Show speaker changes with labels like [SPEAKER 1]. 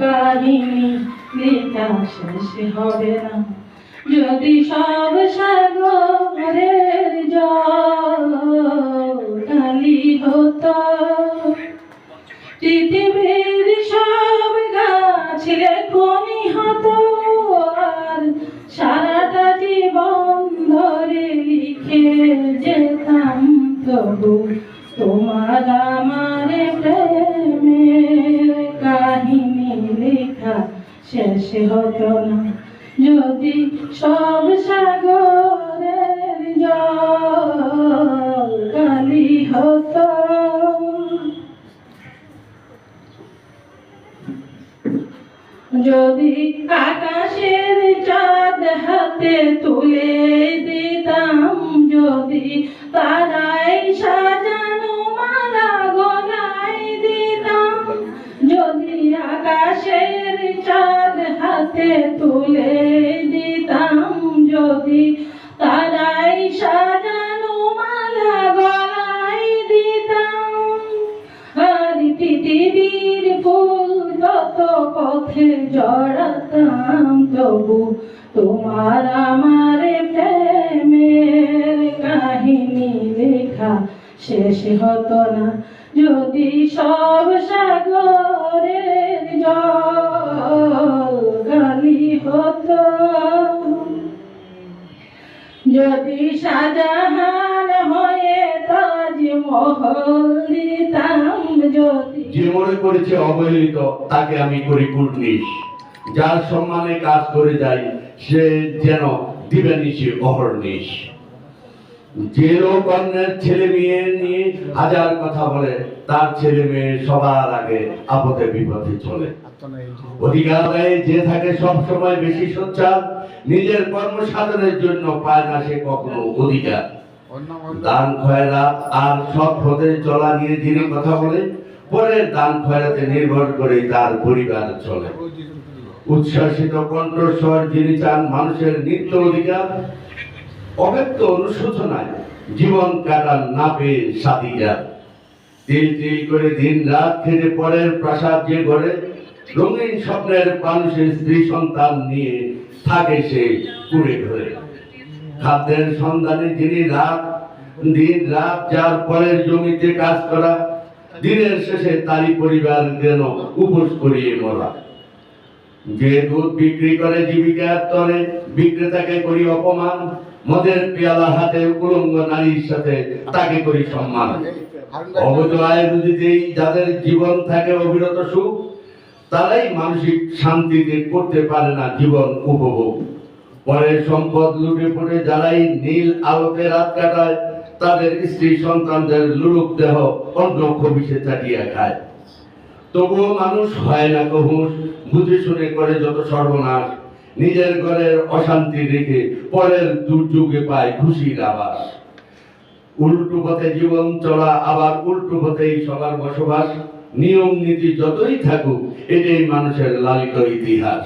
[SPEAKER 1] কাহিনী লেখা শেষ হবে না যদি সব সাগরের জল খালি হতো। পৃথিবীর সব গাছ লেখনি হতো আর সারাটা জীবন ধরে লিখে যেতাম তবু তোমার আমার প্রেমের কাহিনী লেখা শেষ হতো না যদি সব সাগরের জল খালি হতো। যদি আকাশের চাঁদ হাতে তুলে দিতাম যদি তারাই সাজানো মালা গলায় দিতাম যদি আকাশের চাঁদ হাতে তুলে দিতাম যদি তারাই সাজানো মালা গলায় দিতাম আর পৃথিবীর ফুল তত পথে জড়াতাম তবু তোমার আমার প্রেমের কাহিনী লেখা শেষ হতো না যদি সব সাগরের জল খালি হতো। যদি শাহজাহান হয়ে তাজমহল দিতাম যদি
[SPEAKER 2] যে মনে করেছে অবহেলিত তাকে আমি করি কুর্নিশ যার সম্মানে কাজ করে যাই সে যেন দিবে নিশি অহর্নিশ যে লোক অন্যের ছেলে মেয়ে নিয়ে হাজার কথা বলে তার ছেলে মেয়ে সবার আগে আপদে বিপদে চলে। অধিকার যে থাকে সব সময় বেশি সোচ্চার নিজের কর্ম সাধনের জন্য পায় না সে কখনো অধিকার। দান খয়রাত আর সৎ পথে চলা নিয়ে যিনি কথা বলে পরের দান খয়রাতে নির্ভর করে তার পরিবার চলে। উচ্ছ্বাসিত কণ্ঠস্বর যিনি চান মানুষের নিত্য অধিকার অব্যক্ত অনুশোচনায় জীবন কাটান না পেয়ে সাথীরা তিল তিল করে দিন রাত খেটে পরের প্রাসাদ যে ঘরে রঙিন স্বপ্নের মানুষের স্ত্রী সন্তান নিয়ে থাকে সে কুড়ে ঘরে। খাদ্যের সন্ধানে যিনি দিন রাত যার পরের জমিতে কাজ করা দিনের শেষে তারই পরিবার যেন উপোস করিয়ে মরা। যে দুধ বিক্রি করে জীবিকার তরে বিক্রেতাকে করি অপমান মদের পেয়ালা হাতে উলঙ্গ নারীর সাথে তাকে করি সম্মান। অবৈধ আয় রুজিতেই যাদের জীবন থাকে অবিরত সুখ তারাই মানসিক শান্তিতে করতে পারে না জীবন উপভোগ। পরের সম্পদ লুটে পড়ে যারাই নীল আলোতে রাত কাটায় তাদের স্ত্রী সন্তানদের লুরুক দেহ অন্য খবিসে চাটিয়া খায়। তবুও মানুষ হয় না কহুস বুঝে শুনে করে যত সর্বনাশ নিজের ঘরের অশান্তি রেখে পরের দুর্যোগে পায় খুশির আবাস। উল্টো পথে জীবন চলা আবার উল্টো পথেই সবার বসবাস নিয়ম নীতি যতই থাকুক এটাই মানুষের লালিত ইতিহাস।